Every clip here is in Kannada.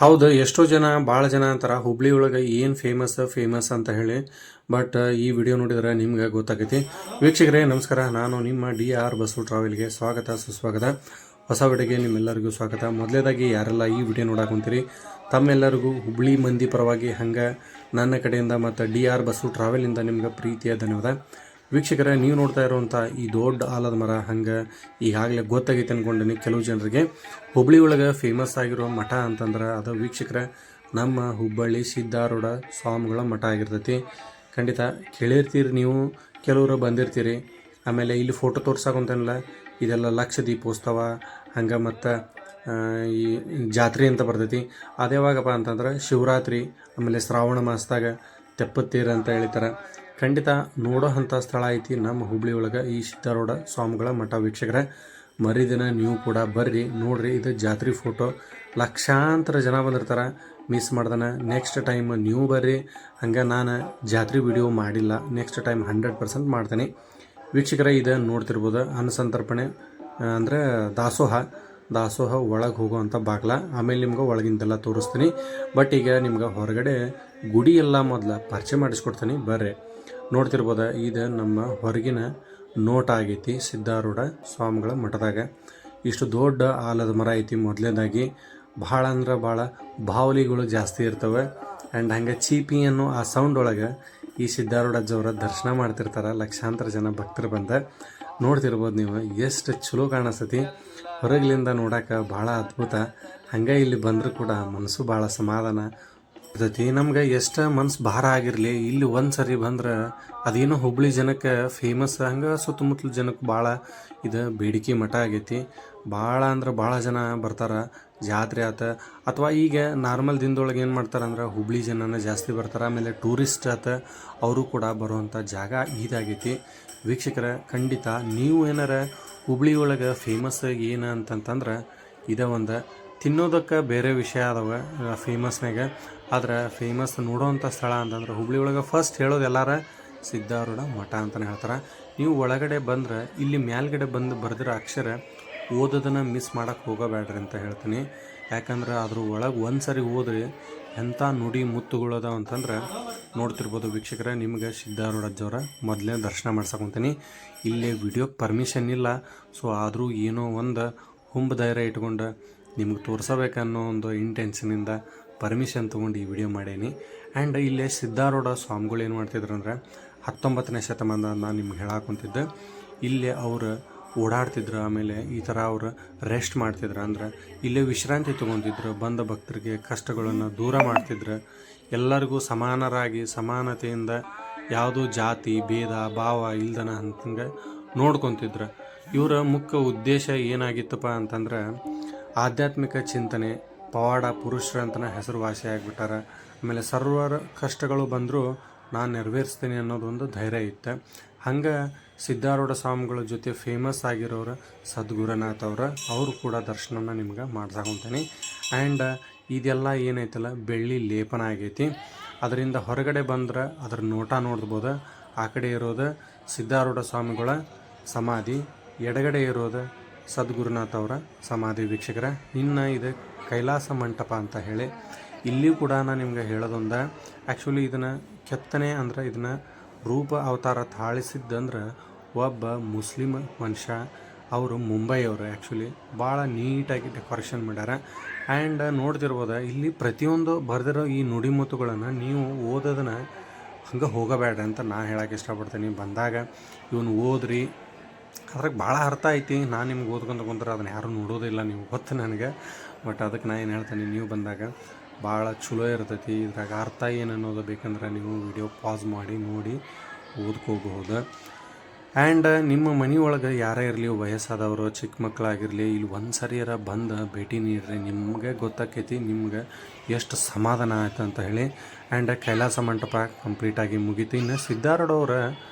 ಹೌದು, ಎಷ್ಟೋ ಜನ ಭಾಳ ಜನ ಅಂತಾರ ಹುಬ್ಳಿ ಒಳಗೆ ಏನು ಫೇಮಸ್ ಅಂತ ಹೇಳಿ. ಬಟ್ ಈ ವಿಡಿಯೋ ನೋಡಿದ್ರೆ ನಿಮ್ಗೆ ಗೊತ್ತಾಗೈತಿ. ವೀಕ್ಷಕರೇ ನಮಸ್ಕಾರ, ನಾನು ನಿಮ್ಮ DR ಬಸು ಟ್ರಾವೆಲ್ಗೆ ಸ್ವಾಗತ ಸುಸ್ವಾಗತ. ಹೊಸ ವಿಡಿಯೋಗೆ ನಿಮ್ಮೆಲ್ಲರಿಗೂ ಸ್ವಾಗತ. ಮೊದಲೇದಾಗಿ ಯಾರೆಲ್ಲ ಈ ವಿಡಿಯೋ ನೋಡಾಕೊಂತೀರಿ ತಮ್ಮೆಲ್ಲರಿಗೂ ಹುಬ್ಳಿ ಮಂದಿ ಪರವಾಗಿ ಹಂಗೆ ನನ್ನ ಕಡೆಯಿಂದ ಮತ್ತು DR ಬಸು ಟ್ರಾವೆಲಿಂದ ನಿಮ್ಗೆ ಪ್ರೀತಿಯ ಧನ್ಯವಾದ. ವೀಕ್ಷಕರೇ, ನೀವು ನೋಡ್ತಾ ಇರುವಂಥ ಈ ದೊಡ್ಡ ಆಲದ ಮರ ಹಂಗೆ ಈಗಾಗಲೇ ಗೊತ್ತಾಗೈತೆ ಅಂದ್ಕೊಂಡಿನಿ ಕೆಲವು ಜನರಿಗೆ. ಹುಬ್ಳಿ ಒಳಗೆ ಫೇಮಸ್ ಆಗಿರೋ ಮಠ ಅಂತಂದ್ರೆ ಅದು ವೀಕ್ಷಕರೇ ನಮ್ಮ ಹುಬ್ಬಳ್ಳಿ ಸಿದ್ಧಾರೂಢ ಸ್ವಾಮಿಗಳ ಮಠ ಆಗಿರ್ತೈತಿ. ಖಂಡಿತ ಕೇಳಿರ್ತೀರಿ ನೀವು, ಕೆಲವರು ಬಂದಿರ್ತೀರಿ. ಆಮೇಲೆ ಇಲ್ಲಿ ಫೋಟೋ ತೋರ್ಸಕ್ಕಂತೇನಿಲ್ಲ, ಇದೆಲ್ಲ ಲಕ್ಷ ದೀಪೋತ್ಸವ ಹಂಗೆ ಮತ್ತು ಈ ಜಾತ್ರೆ ಅಂತ ಬರ್ತೈತಿ. ಅದ್ಯಾವಾಗಪ್ಪ ಅಂತಂದ್ರೆ ಶಿವರಾತ್ರಿ, ಆಮೇಲೆ ಶ್ರಾವಣ ಮಾಸದಾಗ ತೆಪ್ಪತ್ತೀರು ಅಂತ ಹೇಳ್ತಾರೆ. ಖಂಡಿತ ನೋಡೋ ಅಂಥ ಸ್ಥಳ ಐತಿ ನಮ್ಮ ಹುಬ್ಳಿ ಒಳಗೆ ಈ ಸಿದ್ಧಾರೂಢ ಸ್ವಾಮಿಗಳ ಮಠ. ವೀಕ್ಷಕರೇ ಮರಿದಿನ ನೀವು ಕೂಡ ಬರ್ರಿ ನೋಡ್ರಿ. ಇದು ಜಾತ್ರೆ ಫೋಟೋ, ಲಕ್ಷಾಂತರ ಜನ ಬಂದಿರ್ತಾರೆ. ಮಿಸ್ ಮಾಡ್ದನ ನೆಕ್ಸ್ಟ್ ಟೈಮ್ ನೀವು ಬರ್ರಿ. ಹಂಗೆ ನಾನು ಜಾತ್ರೆ ವಿಡಿಯೋ ಮಾಡಿಲ್ಲ, ನೆಕ್ಸ್ಟ್ ಟೈಮ್ 100% ಮಾಡ್ತೀನಿ. ವೀಕ್ಷಕರೇ ಇದು ನೋಡ್ತಿರ್ಬೋದು ಅನ್ನಸಂತರ್ಪಣೆ ಅಂದರೆ ದಾಸೋಹ ಒಳಗೆ ಹೋಗುವಂಥ ಬಾಗ್ಲ. ಆಮೇಲೆ ನಿಮ್ಗೆ ಒಳಗಿಂದೆಲ್ಲ ತೋರಿಸ್ತೀನಿ. ಬಟ್ ಈಗ ನಿಮ್ಗೆ ಹೊರಗಡೆ ಗುಡಿ ಎಲ್ಲ ಮೊದಲು ಪರಿಚಯ ಮಾಡಿಸ್ಕೊಡ್ತೀನಿ, ಬರ್ರಿ. ನೋಡ್ತಿರ್ಬೋದ ಇದು ನಮ್ಮ ಹೊರಗಿನ ನೋಟ ಆಗೈತಿ ಸಿದ್ಧಾರೂಢ ಸ್ವಾಮಿಗಳ ಮಠದಾಗ. ಇಷ್ಟು ದೊಡ್ಡ ಆಲದ ಮರ ಐತಿ. ಮೊದಲನೇದಾಗಿ ಭಾಳ ಅಂದ್ರೆ ಭಾಳ ಬಾವಲಿಗಳು ಜಾಸ್ತಿ ಇರ್ತವೆ. ಆ್ಯಂಡ್ ಹಂಗೆ ಚೀಪಿ ಅನ್ನೋ ಆ ಸೌಂಡ್ ಒಳಗೆ ಈ ಸಿದ್ಧಾರೂಢಜ್ಜವರ ದರ್ಶನ ಮಾಡ್ತಿರ್ತಾರೆ ಲಕ್ಷಾಂತರ ಜನ ಭಕ್ತರು ಬಂದ. ನೋಡ್ತಿರ್ಬೋದು ನೀವು ಎಷ್ಟು ಚಲೋ ಕಾಣಿಸ್ತೈತಿ. ಹೊರಗಲಿಂದ ನೋಡೋಕೆ ಭಾಳ ಅದ್ಭುತ. ಹಂಗೆ ಇಲ್ಲಿ ಬಂದರೂ ಕೂಡ ಮನಸ್ಸು ಭಾಳ ಸಮಾಧಾನ ಇರ್ತೈತಿ. ನಮ್ಗೆ ಎಷ್ಟು ಮನ್ಸು ಭಾರ ಆಗಿರಲಿ, ಇಲ್ಲಿ ಒಂದು ಸರಿ ಬಂದ್ರೆ ಅದೇನೋ ಹುಬ್ಳಿ ಜನಕ್ಕೆ ಫೇಮಸ್. ಹಂಗೆ ಸುತ್ತಮುತ್ತಲ ಜನಕ್ಕೆ ಭಾಳ ಇದು ಬೇಡಿಕೆ ಮಠ ಆಗೈತಿ. ಭಾಳ ಅಂದ್ರೆ ಭಾಳ ಜನ ಬರ್ತಾರೆ. ಜಾತ್ರೆ ಆತ ಅಥವಾ ಈಗ ನಾರ್ಮಲ್ ದಿನದೊಳಗೆ ಏನು ಮಾಡ್ತಾರೆ ಅಂದ್ರೆ ಹುಬ್ಳಿ ಜನನ ಜಾಸ್ತಿ ಬರ್ತಾರೆ. ಆಮೇಲೆ ಟೂರಿಸ್ಟ್ ಆತ ಅವರು ಕೂಡ ಬರುವಂಥ ಜಾಗ ಇದಾಗೈತಿ. ವೀಕ್ಷಕರ ಖಂಡಿತ ನೀವು ಏನಾರ ಹುಬ್ಳಿ ಒಳಗೆ ಫೇಮಸ್ ಏನು ಅಂತಂತಂದ್ರೆ ಇದೇ ಒಂದು. ತಿನ್ನೋದಕ್ಕೆ ಬೇರೆ ವಿಷಯ ಅದಾವೆ ಫೇಮಸ್ನಾಗ, ಆದ್ರೆ ಫೇಮಸ್ ನೋಡೋವಂಥ ಸ್ಥಳ ಅಂತಂದ್ರೆ ಹುಬ್ಳಿ ಒಳಗೆ ಫಸ್ಟ್ ಹೇಳೋದು ಎಲ್ಲಾರ ಸಿದ್ಧಾರೂಢ ಮಠ ಅಂತಲೇ ಹೇಳ್ತಾರೆ. ನೀವು ಒಳಗಡೆ ಬಂದ್ರೆ ಇಲ್ಲಿ ಮೇಲ್ಗಡೆ ಬಂದು ಬರೆದಿರೋ ಅಕ್ಷರ ಓದೋದನ್ನು ಮಿಸ್ ಮಾಡೋಕ್ಕೆ ಹೋಗಬೇಡ್ರಿ ಅಂತ ಹೇಳ್ತೀನಿ. ಯಾಕಂದ್ರೆ ಅದ್ರ ಒಳಗೆ ಒಂದು ಸರಿ ಓದ್ರಿ ಎಂಥ ನುಡಿ ಮುತ್ತುಗಳದಾವ ಅಂತಂದ್ರೆ ನೋಡ್ತಿರ್ಬೋದು. ವೀಕ್ಷಕರೇ ನಿಮಗೆ ಸಿದ್ಧಾರೂಢಜ್ಜವರ ಮೊದಲೇ ದರ್ಶನ ಮಾಡ್ಸಕೊಂತೀನಿ. ಇಲ್ಲೇ ವಿಡಿಯೋಕ್ಕೆ ಪರ್ಮಿಷನ್ ಇಲ್ಲ, ಸೊ ಆದರೂ ಏನೋ ಒಂದು ಹುಂಬ ಧೈರ್ಯ ಇಟ್ಕೊಂಡು ನಿಮ್ಗೆ ತೋರಿಸಬೇಕನ್ನೋ ಒಂದು ಇಂಟೆನ್ಷನಿಂದ ಪರ್ಮಿಷನ್ ತೊಗೊಂಡು ಈ ವಿಡಿಯೋ ಮಾಡೀನಿ. ಆ್ಯಂಡ್ ಇಲ್ಲೇ ಸಿದ್ಧಾರೂಢ ಸ್ವಾಮಿಗಳು ಏನು ಮಾಡ್ತಿದ್ರು ಅಂದರೆ 19ನೇ ಶತಮಾನ ನಾನು ನಿಮ್ಗೆ ಹೇಳಾಕೊಂತಿದ್ದೆ. ಇಲ್ಲೇ ಅವರು ಓಡಾಡ್ತಿದ್ರು, ಆಮೇಲೆ ಈ ಥರ ಅವರು ರೆಸ್ಟ್ ಮಾಡ್ತಿದ್ರು. ಅಂದ್ರೆ ಇಲ್ಲೇ ವಿಶ್ರಾಂತಿ ತೊಗೊತಿದ್ರು. ಬಂದ ಭಕ್ತರಿಗೆ ಕಷ್ಟಗಳನ್ನು ದೂರ ಮಾಡ್ತಿದ್ರು. ಎಲ್ಲರಿಗೂ ಸಮಾನರಾಗಿ ಸಮಾನತೆಯಿಂದ ಯಾವುದೂ ಜಾತಿ ಭೇದ ಭಾವ ಇಲ್ದನ ಅಂತಂಗೆ ನೋಡ್ಕೊತಿದ್ರು. ಇವರ ಮುಖ್ಯ ಉದ್ದೇಶ ಏನಾಗಿತ್ತಪ್ಪ ಅಂತಂದ್ರೆ ಆಧ್ಯಾತ್ಮಿಕ ಚಿಂತನೆ, ಪವಾಡ ಪುರುಷರು ಅಂತಲೇ ಹೆಸರುವಾಸಿ ಆಗಿಬಿಟ್ಟಾರ. ಆಮೇಲೆ ಸರ್ವರ ಕಷ್ಟಗಳು ಬಂದರೂ ನಾನು ನೆರವೇರಿಸ್ತೀನಿ ಅನ್ನೋದೊಂದು ಧೈರ್ಯ ಇತ್ತು. ಹಂಗೆ ಸಿದ್ಧಾರೂಢ ಸ್ವಾಮಿಗಳ ಜೊತೆ ಫೇಮಸ್ ಆಗಿರೋರು ಸದ್ಗುರುನಾಥ್ ಅವರು ಕೂಡ ದರ್ಶನನ ನಿಮ್ಗೆ ಮಾಡ್ಸಾಕೊಂತೀನಿ. ಆ್ಯಂಡ್ ಇದೆಲ್ಲ ಏನೈತಲ್ಲ ಬೆಳ್ಳಿ ಲೇಪನ ಆಗೈತಿ. ಅದರಿಂದ ಹೊರಗಡೆ ಬಂದ್ರೆ ಅದ್ರ ನೋಟ ನೋಡ್ಬೋದು. ಆ ಕಡೆ ಇರೋದು ಸಿದ್ಧಾರೂಢ ಸ್ವಾಮಿಗಳ ಸಮಾಧಿ, ಎಡಗಡೆ ಇರೋದು ಸದ್ಗುರುನಾಥ್ ಅವರ ಸಮಾಧಿ. ವೀಕ್ಷಕರ ಇನ್ನು ಇದು ಕೈಲಾಸ ಮಂಟಪ ಅಂತ ಹೇಳಿ ಇಲ್ಲಿಯೂ ಕೂಡ ನಾನು ನಿಮ್ಗೆ ಹೇಳೋದೊಂದು. ಆ್ಯಕ್ಚುಲಿ ಇದನ್ನು ಕೆತ್ತನೆ ಅಂದ್ರೆ ಇದನ್ನು ರೂಪ ಅವತಾರ ತಾಳಿಸಿದ್ದಂದ್ರೆ ಒಬ್ಬ ಮುಸ್ಲಿಮ್ ಮನುಷ್ಯ. ಅವರು ಮುಂಬೈಯವರು. ಆ್ಯಕ್ಚುಲಿ ಭಾಳ ನೀಟಾಗಿ ಡೆಕೋರೇಷನ್ ಮಾಡ್ಯಾರ. ಆ್ಯಂಡ್ ನೋಡ್ತಿರ್ಬೋದು ಇಲ್ಲಿ ಪ್ರತಿಯೊಂದು ಬರೆದಿರೋ ಈ ನುಡಿಮುತ್ತುಗಳನ್ನು ನೀವು ಓದೋದನ್ನು ಹಂಗೆ ಹೋಗಬೇಡ್ರಿ ಅಂತ ನಾನು ಹೇಳೋಕ್ಕೆ ಇಷ್ಟಪಡ್ತೀನಿ. ಬಂದಾಗ ಇವನು ಓದ್ರಿ, ಅದ್ರಾಗ ಭಾಳ ಅರ್ಥ ಐತಿ. ನಾನು ನಿಮ್ಗೆ ಓದ್ಕೊಂತ ಕುಂತ್ರೆ ಅದನ್ನು ಯಾರೂ ನೋಡೋದಿಲ್ಲ, ನೀವು ಗೊತ್ತು ನನಗೆ. ಬಟ್ ಅದಕ್ಕೆ ನಾನು ಏನು ಹೇಳ್ತೀನಿ, ನೀವು ಬಂದಾಗ ಭಾಳ ಚಲೋ ಇರ್ತೈತಿ. ಇದ್ರಾಗ ಅರ್ಥ ಏನು ಅನ್ನೋದು ಬೇಕಂದ್ರೆ ನೀವು ವಿಡಿಯೋ ಪಾಸ್ ಮಾಡಿ ನೋಡಿ ಓದ್ಕೋಬಹುದು. ಆ್ಯಂಡ್ ನಿಮ್ಮ ಮನೆಯೊಳಗೆ ಯಾರೇ ಇರಲಿ, ವಯಸ್ಸಾದವರು ಚಿಕ್ಕ ಮಕ್ಕಳಾಗಿರಲಿ, ಇಲ್ಲಿ ಒಂದು ಸರಿಯಾರ ಬಂದು ಭೇಟಿ ನೀಡ್ರಿ. ನಿಮಗೆ ಗೊತ್ತಾಕೈತಿ ನಿಮ್ಗೆ ಎಷ್ಟು ಸಮಾಧಾನ ಆಯ್ತು ಅಂತ ಹೇಳಿ. ಆ್ಯಂಡ್ ಕೈಲಾಸ ಮಂಟಪ ಕಂಪ್ಲೀಟಾಗಿ ಮುಗೀತು. ಇನ್ನು ಸಿದ್ಧಾರೂಢವ್ರ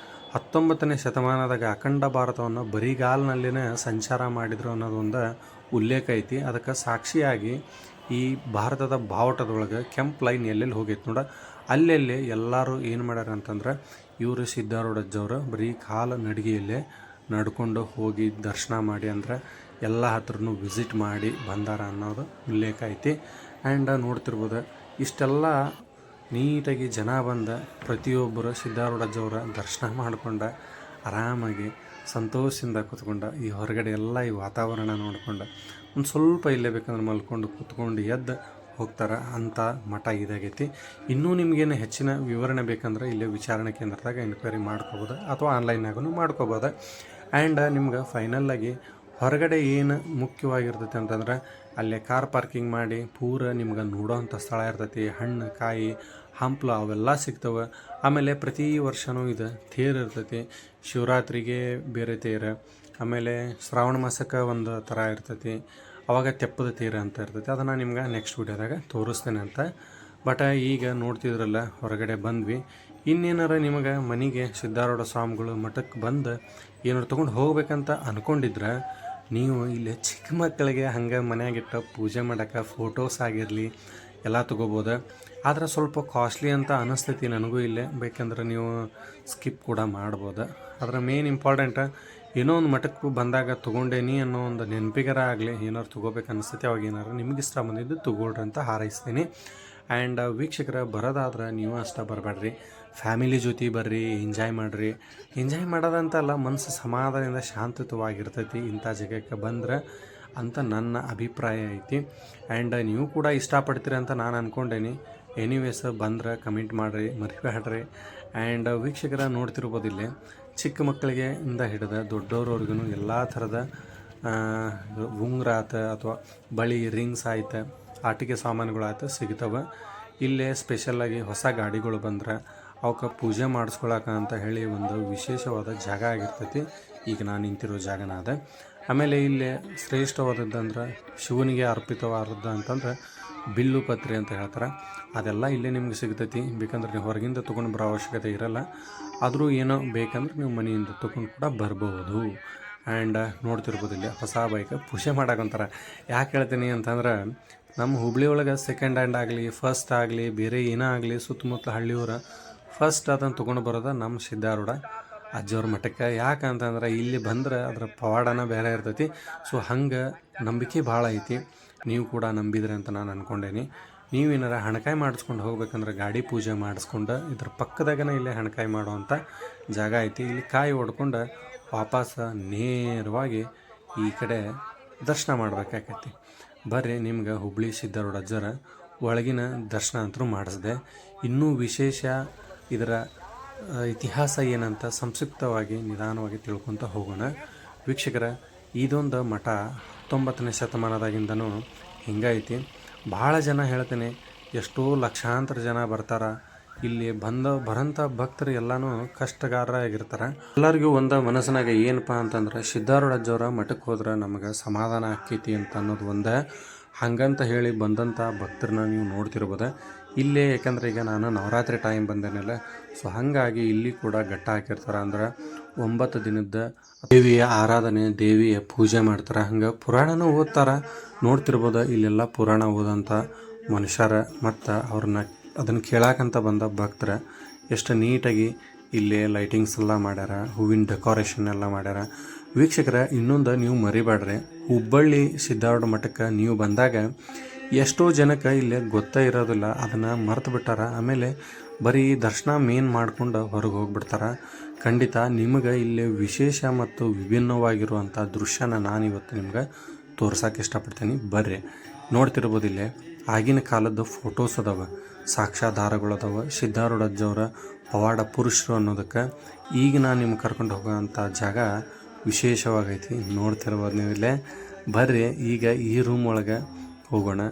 19ನೇ ಶತಮಾನದಾಗ ಅಖಂಡ ಭಾರತವನ್ನು ಬರಿಗಾಲಿನಲ್ಲಿನೇ ಸಂಚಾರ ಮಾಡಿದ್ರು ಅನ್ನೋದೊಂದು ಉಲ್ಲೇಖ ಐತಿ. ಅದಕ್ಕೆ ಸಾಕ್ಷಿಯಾಗಿ ಈ ಭಾರತದ ಬಾವುಟದೊಳಗೆ ಕೆಂಪು ಲೈನ್ ಎಲ್ಲೆಲ್ಲಿ ಹೋಗೈತೆ ನೋಡ, ಅಲ್ಲೆಲ್ಲಿ ಎಲ್ಲರೂ ಏನು ಮಾಡ್ಯಾರ ಅಂತಂದ್ರೆ ಇವರು ಸಿದ್ಧಾರೂಢಜ್ಜವರು ಬರೀ ಕಾಲ ನಡಿಗೆಯಲ್ಲೇ ನಡ್ಕೊಂಡು ಹೋಗಿ ದರ್ಶನ ಮಾಡಿ ಅಂದ್ರೆ ಎಲ್ಲ ಹತ್ರನೂ ವಿಸಿಟ್ ಮಾಡಿ ಬಂದಾರ ಅನ್ನೋದು ಉಲ್ಲೇಖ ಐತಿ. ಆ್ಯಂಡ್ ನೋಡ್ತಿರ್ಬೋದು ಇಷ್ಟೆಲ್ಲ ನೀಟಾಗಿ ಜನ ಬಂದ ಪ್ರತಿಯೊಬ್ಬರು ಸಿದ್ಧಾರೂಢಜ್ಜವರ ದರ್ಶನ ಮಾಡ್ಕೊಂಡ ಆರಾಮಾಗಿ ಸಂತೋಷದಿಂದ ಕೂತ್ಕೊಂಡ ಈ ಹೊರಗಡೆ ಎಲ್ಲ ಈ ವಾತಾವರಣ ನೋಡ್ಕೊಂಡು ಒಂದು ಸ್ವಲ್ಪ ಇಲ್ಲೇ ಬೇಕಂದ್ರೆ ಮಲ್ಕೊಂಡು ಕೂತ್ಕೊಂಡು ಎದ್ದು ಹೋಗ್ತಾರೆ ಅಂಥ ಮಠ ಇದಾಗೈತಿ. ಇನ್ನೂ ನಿಮಗೇನು ಹೆಚ್ಚಿನ ವಿವರಣೆ ಬೇಕಂದ್ರೆ ಇಲ್ಲೇ ವಿಚಾರಣೆ ಕೇಂದ್ರದಾಗ ಎನ್ಕ್ವೈರಿ ಮಾಡ್ಕೋಬೋದು ಅಥವಾ ಆನ್ಲೈನಾಗೂ ಮಾಡ್ಕೋಬೋದು. ಆ್ಯಂಡ್ ನಿಮ್ಗೆ ಫೈನಲ್ಲಾಗಿ ಹೊರಗಡೆ ಏನು ಮುಖ್ಯವಾಗಿರ್ತೈತಿ ಅಂತಂದ್ರೆ ಅಲ್ಲೇ ಕಾರ್ ಪಾರ್ಕಿಂಗ್ ಮಾಡಿ ಪೂರ ನಿಮ್ಗೆ ನೋಡೋವಂಥ ಸ್ಥಳ ಇರ್ತೈತಿ. ಹಣ್ಣು ಕಾಯಿ ಹಂಪ್ಲು ಅವೆಲ್ಲ ಸಿಗ್ತವೆ. ಆಮೇಲೆ ಪ್ರತಿ ವರ್ಷವೂ ಇದು ತೇರು ಇರ್ತೈತಿ. ಶಿವರಾತ್ರಿಗೆ ಬೇರೆ ತೇರು, ಆಮೇಲೆ ಶ್ರಾವಣ ಮಾಸಕ್ಕೆ ಒಂದು ಥರ ಇರ್ತೈತಿ, ಅವಾಗ ತೆಪ್ಪದ ತೇರು ಅಂತ ಇರ್ತೈತಿ. ಅದನ್ನು ನಿಮ್ಗೆ ನೆಕ್ಸ್ಟ್ ವೀಡಿಯೋದಾಗ ತೋರಿಸ್ತೇನೆ ಅಂತ. ಬಟ್ ಈಗ ನೋಡ್ತಿದ್ರಲ್ಲ ಹೊರಗಡೆ ಬಂದ್ವಿ. ಇನ್ನೇನಾರ ನಿಮಗೆ ಮನೆಗೆ ಸಿದ್ಧಾರೂಢ ಸ್ವಾಮಿಗಳು ಮಠಕ್ಕೆ ಬಂದು ಏನಾರು ತೊಗೊಂಡು ಹೋಗ್ಬೇಕಂತ ಅಂದ್ಕೊಂಡಿದ್ರೆ ನೀವು ಇಲ್ಲಿ ಚಿಕ್ಕ ಮಕ್ಕಳಿಗೆ ಹಂಗೆ ಮನೆಯಾಗಿಟ್ಟ ಪೂಜೆ ಮಾಡೋಕ್ಕೆ ಫೋಟೋಸ್ ಆಗಿರಲಿ ಎಲ್ಲ ತೊಗೋಬೋದು. ಆದರೆ ಸ್ವಲ್ಪ ಕಾಸ್ಟ್ಲಿ ಅಂತ ಅನ್ನಿಸ್ತೈತಿ ನನಗೂ ಇಲ್ಲೇ. ಬೇಕಂದ್ರೆ ನೀವು ಸ್ಕಿಪ್ ಕೂಡ ಮಾಡ್ಬೋದು. ಅದರ ಮೇನ್ ಇಂಪಾರ್ಟೆಂಟ್ ಏನೋ ಒಂದು ಮಠಕ್ಕೆ ಬಂದಾಗ ತೊಗೊಂಡೇನಿ ಅನ್ನೋ ಒಂದು ನೆನಪಿಗಾರ ಆಗಲಿ ಏನಾರು ತೊಗೋಬೇಕು ಅನಿಸ್ತೈತಿ. ಅವಾಗ ಏನಾರು ನಿಮ್ಗೆ ಇಷ್ಟ ಬಂದಿದ್ದು ತೊಗೊಳ್ರಿ ಅಂತ ಹಾರೈಸ್ತೀನಿ. ಆ್ಯಂಡ್ ವೀಕ್ಷಕರ ಬರೋದಾದ್ರೆ ನೀವು ಅಷ್ಟೇ ಬರಬೇಡ್ರಿ, ಫ್ಯಾಮಿಲಿ ಜೊತೆ ಬರ್ರಿ, ಎಂಜಾಯ್ ಮಾಡಿರಿ. ಎಂಜಾಯ್ ಮಾಡೋದಂತಲ್ಲ, ಮನಸ್ಸು ಸಮಾಧಾನದಿಂದ ಶಾಂತವಾಗಿರ್ತೈತಿ ಇಂಥ ಜಾಗಕ್ಕೆ ಬಂದ್ರೆ ಅಂತ ನನ್ನ ಅಭಿಪ್ರಾಯ ಐತಿ. ಆ್ಯಂಡ್ ನೀವು ಕೂಡ ಇಷ್ಟಪಡ್ತೀರಿ ಅಂತ ನಾನು ಅಂದ್ಕೊಂಡೇನಿ. ಎನಿವೇಸ್ ಬಂದ್ರೆ ಕಮೆಂಟ್ ಮಾಡಿರಿ, ಮರಿಬೇಡ್ರಿ. ಆ್ಯಂಡ್ ವೀಕ್ಷಕರ ನೋಡ್ತಿರ್ಬೋದಿಲ್ಲೇ ಚಿಕ್ಕ ಮಕ್ಕಳಿಗೆ ಇಂದ ಹಿಡಿದು ದೊಡ್ಡವ್ರವ್ರಿಗೂ ಎಲ್ಲ ಥರದ ಉಂಗುರ ಆಯ್ತು ಅಥವಾ ಬಳಿ ರಿಂಗ್ಸ್ ಆಯ್ತು, ಆಟಿಕೆ ಸಾಮಾನುಗಳಾಯ್ತು ಸಿಗ್ತವೆ. ಇಲ್ಲೇ ಸ್ಪೆಷಲ್ಲಾಗಿ ಹೊಸ ಗಾಡಿಗಳು ಬಂದ್ರೆ ಅವಕ್ಕೆ ಪೂಜೆ ಮಾಡಿಸ್ಕೊಳಕ ಅಂತ ಹೇಳಿ ಒಂದು ವಿಶೇಷವಾದ ಜಾಗ ಆಗಿರ್ತೈತಿ. ಈಗ ನಾನು ನಿಂತಿರೋ ಜಾಗನ ಅದ. ಆಮೇಲೆ ಇಲ್ಲೇ ಶ್ರೇಷ್ಠವಾದದ್ದಂದ್ರೆ ಶಿವನಿಗೆ ಅರ್ಪಿತವಾದದ್ದು ಅಂತಂದ್ರೆ ಬಿಲ್ಲು ಪತ್ರಿ ಅಂತ ಹೇಳ್ತಾರೆ. ಅದೆಲ್ಲ ಇಲ್ಲೇ ನಿಮ್ಗೆ ಸಿಗ್ತೈತಿ. ಬೇಕಂದ್ರೆ ನೀವು ಹೊರಗಿಂದ ತೊಗೊಂಡು ಬರೋ ಅವಶ್ಯಕತೆ ಇರೋಲ್ಲ. ಆದರೂ ಏನೋ ಬೇಕಂದ್ರೆ ನೀವು ಮನೆಯಿಂದ ತೊಗೊಂಡು ಕೂಡ ಬರ್ಬೋದು. ಆ್ಯಂಡ್ ನೋಡ್ತಿರ್ಬೋದು ಇಲ್ಲೇ ಹೊಸ ಬೈಕ್ ಪೂಜೆ ಮಾಡಕ್ಕಂತಾರೆ. ಯಾಕೆ ಹೇಳ್ತೀನಿ ಅಂತಂದ್ರೆ ನಮ್ಮ ಹುಬ್ಳಿ ಒಳಗೆ ಸೆಕೆಂಡ್ ಹ್ಯಾಂಡ್ ಆಗಲಿ ಫಸ್ಟ್ ಆಗಲಿ ಬೇರೆ ಏನೇ ಆಗಲಿ ಸುತ್ತಮುತ್ತಲ ಹಳ್ಳಿಯವರ ಫಸ್ಟ್ ಅದನ್ನು ತೊಗೊಂಡು ಬರೋದು ನಮ್ಮ ಸಿದ್ಧಾರೂಢ ಅಜ್ಜವ್ರ ಮಠಕ್ಕೆ. ಯಾಕಂತಂದ್ರೆ ಇಲ್ಲಿ ಬಂದ್ರೆ ಅದರ ಪವಾಡನ ಬೇರೆ ಇರ್ತೈತಿ. ಸೊ ಹಂಗೆ ನಂಬಿಕೆ ಭಾಳ ಐತಿ. ನೀವು ಕೂಡ ನಂಬಿದ್ರಿ ಅಂತ ನಾನು ಅಂದ್ಕೊಂಡೇನಿ. ನೀವೇನಾರ ಹಣಕಾಯಿ ಮಾಡಿಸ್ಕೊಂಡು ಹೋಗ್ಬೇಕಂದ್ರೆ ಗಾಡಿ ಪೂಜೆ ಮಾಡಿಸ್ಕೊಂಡು ಇದ್ರ ಪಕ್ಕದಾಗನೇ ಇಲ್ಲೇ ಹಣಕಾಯಿ ಮಾಡೋವಂಥ ಜಾಗ ಐತಿ. ಇಲ್ಲಿ ಕಾಯಿ ಹೊಡ್ಕೊಂಡು ವಾಪಸ್ ನೇರವಾಗಿ ಈ ಕಡೆ ದರ್ಶನ ಮಾಡ್ಬೇಕಾಕೈತಿ. ಬರ್ರಿ, ನಿಮ್ಗೆ ಹುಬ್ಳಿ ಸಿದ್ಧಾರೂಢ ಅಜ್ಜರ ಒಳಗಿನ ದರ್ಶನ ಅಂತೂ ಮಾಡಿಸ್ದೆ. ಇನ್ನೂ ವಿಶೇಷ ಇದರ ಇತಿಹಾಸ ಏನಂತ ಸಂಕ್ಷಿಪ್ತವಾಗಿ ನಿಧಾನವಾಗಿ ತಿಳ್ಕೊತ ಹೋಗೋಣ. ವೀಕ್ಷಕರ, ಇದೊಂದು ಮಠ 19ನೇ ಶತಮಾನದಾಗಿಂದನೂ ಹಿಂಗೈತಿ. ಭಾಳ ಜನ ಹೇಳ್ತೇನೆ, ಎಷ್ಟೋ ಲಕ್ಷಾಂತರ ಜನ ಬರ್ತಾರೆ ಇಲ್ಲಿ. ಬರೋಂಥ ಭಕ್ತರು ಎಲ್ಲನೂ ಕಷ್ಟಗಾರರಾಗಿರ್ತಾರೆ. ಎಲ್ಲರಿಗೂ ಒಂದು ಮನಸ್ಸಿನಾಗ ಏನಪ್ಪ ಅಂತಂದ್ರೆ ಸಿದ್ಧಾರೂಢ ಅಜ್ಜವರ ಮಠಕ್ಕೆ ಹೋದ್ರೆ ನಮಗೆ ಸಮಾಧಾನ ಆಕ್ಕೈತಿ ಅಂತ ಅನ್ನೋದು ಒಂದೇ. ಹಂಗಂತ ಹೇಳಿ ಬಂದಂಥ ಭಕ್ತರನ್ನ ನೀವು ನೋಡ್ತಿರ್ಬೋದು ಇಲ್ಲೇ. ಯಾಕಂದ್ರೆ ಈಗ ನಾನು ನವರಾತ್ರಿ ಟೈಮ್ ಬಂದೇನಲ್ಲ, ಸೊ ಹಾಗಾಗಿ ಇಲ್ಲಿ ಕೂಡ ಘಟ್ಟ ಹಾಕಿರ್ತಾರೆ. ಅಂದ್ರೆ 9 ದಿನದ ದೇವಿಯ ಆರಾಧನೆ, ದೇವಿಯ ಪೂಜೆ ಮಾಡ್ತಾರೆ. ಹಂಗೆ ಪುರಾಣನೂ ಓದ್ತಾರೆ. ನೋಡ್ತಿರ್ಬೋದು ಇಲ್ಲೆಲ್ಲ ಪುರಾಣ ಓದಂಥ ಮನುಷ್ಯರ ಮತ್ತು ಅವ್ರನ್ನ ಅದನ್ನು ಕೇಳಾಕಂತ ಬಂದ ಭಕ್ತರ ಎಷ್ಟು ನೀಟಾಗಿ ಇಲ್ಲೇ ಲೈಟಿಂಗ್ಸ್ ಎಲ್ಲ ಮಾಡ್ಯಾರ, ಹೂವಿನ ಡೆಕೋರೇಷನ್ ಎಲ್ಲ ಮಾಡ್ಯಾರ. ವೀಕ್ಷಕರ, ಇನ್ನೊಂದು ನೀವು ಮರಿಬೇಡ್ರಿ, ಹುಬ್ಬಳ್ಳಿ ಸಿದ್ಧಾರೂಢ ಮಠಕ್ಕೆ ನೀವು ಬಂದಾಗ ಎಷ್ಟೋ ಜನಕ್ಕೆ ಇಲ್ಲೇ ಗೊತ್ತೇ ಇರೋದಿಲ್ಲ, ಅದನ್ನು ಮರೆತು ಬಿಟ್ಟಾರ. ಆಮೇಲೆ ಬರೀ ದರ್ಶನ ಮೇನ್ ಮಾಡ್ಕೊಂಡು ಹೊರಗೆ ಹೋಗ್ಬಿಡ್ತಾರೆ. ಖಂಡಿತ ನಿಮಗೆ ಇಲ್ಲಿ ವಿಶೇಷ ಮತ್ತು ವಿಭಿನ್ನವಾಗಿರುವಂಥ ದೃಶ್ಯನ ನಾನಿವತ್ತು ನಿಮ್ಗೆ ತೋರ್ಸೋಕೆ ಇಷ್ಟಪಡ್ತೀನಿ. ಬರ್ರಿ, ನೋಡ್ತಿರ್ಬೋದು ಇಲ್ಲೇ ಆಗಿನ ಕಾಲದ ಫೋಟೋಸ್ ಅದಾವೆ, ಸಾಕ್ಷ್ಯಾಧಾರಗಳು ಅದಾವೆ. ಸಿದ್ಧಾರೂಢ ಅಜ್ಜವರ ಪವಾಡ ಪುರುಷರು ಅನ್ನೋದಕ್ಕೆ ಈಗ ನಾನು ನಿಮ್ಗೆ ಕರ್ಕೊಂಡು ಹೋಗೋವಂಥ ಜಾಗ ವಿಶೇಷವಾಗೈತಿ. ನೋಡ್ತಿರ್ಬೋದು ನೀವು ಇಲ್ಲೇ. ಬರ್ರಿ, ಈಗ ಈ ರೂಮ್ ಒಳಗೆ ಹೋಗೋಣ.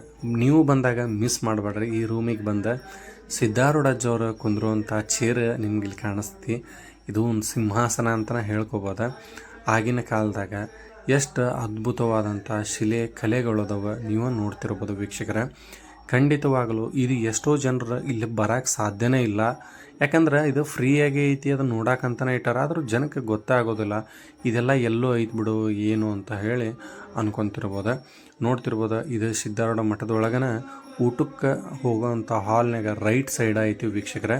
ನೀವು ಬಂದಾಗ ಮಿಸ್ ಮಾಡಬೇಡ್ರಿ. ಈ ರೂಮಿಗೆ ಬಂದ ಸಿದ್ಧಾರೂಢ ಅಜ್ಜವರು ಕುಂದ್ರುವಂಥ ಚೇರ್ ನಿಮ್ಗೆ ಇಲ್ಲಿ ಕಾಣಿಸ್ತಿ. ಇದು ಒಂದು ಸಿಂಹಾಸನ ಅಂತಲೇ ಹೇಳ್ಕೊಬೋದು. ಆಗಿನ ಕಾಲದಾಗ ಎಷ್ಟು ಅದ್ಭುತವಾದಂಥ ಶಿಲೆ ಕಲೆಗಳದವ ನೀವು ನೋಡ್ತಿರ್ಬೋದು ವೀಕ್ಷಕರ. ಖಂಡಿತವಾಗಲೂ ಇದು ಎಷ್ಟೋ ಜನರು ಇಲ್ಲಿ ಬರೋಕ್ಕೆ ಸಾಧ್ಯನೇ ಇಲ್ಲ. ಯಾಕಂದ್ರೆ ಇದು ಫ್ರೀಯಾಗಿ ಐತಿ, ಅದನ್ನು ನೋಡೋಕ್ಕಂತಲೇ ಇಟ್ಟಾರ. ಆದರೂ ಜನಕ್ಕೆ ಗೊತ್ತಾಗೋದಿಲ್ಲ ಇದೆಲ್ಲ ಎಲ್ಲೋ ಐತಿ ಬಿಡು ಏನು ಅಂತ ಹೇಳಿ ಅನ್ಕೊತಿರ್ಬೋದು. ನೋಡ್ತಿರ್ಬೋದು ಇದು ಸಿದ್ಧಾರೂಢ ಮಠದೊಳಗನ ಊಟಕ್ಕೆ ಹೋಗೋವಂಥ ಹಾಲ್ನಾಗ ರೈಟ್ ಸೈಡ್ ಐತಿ ವೀಕ್ಷಕರ.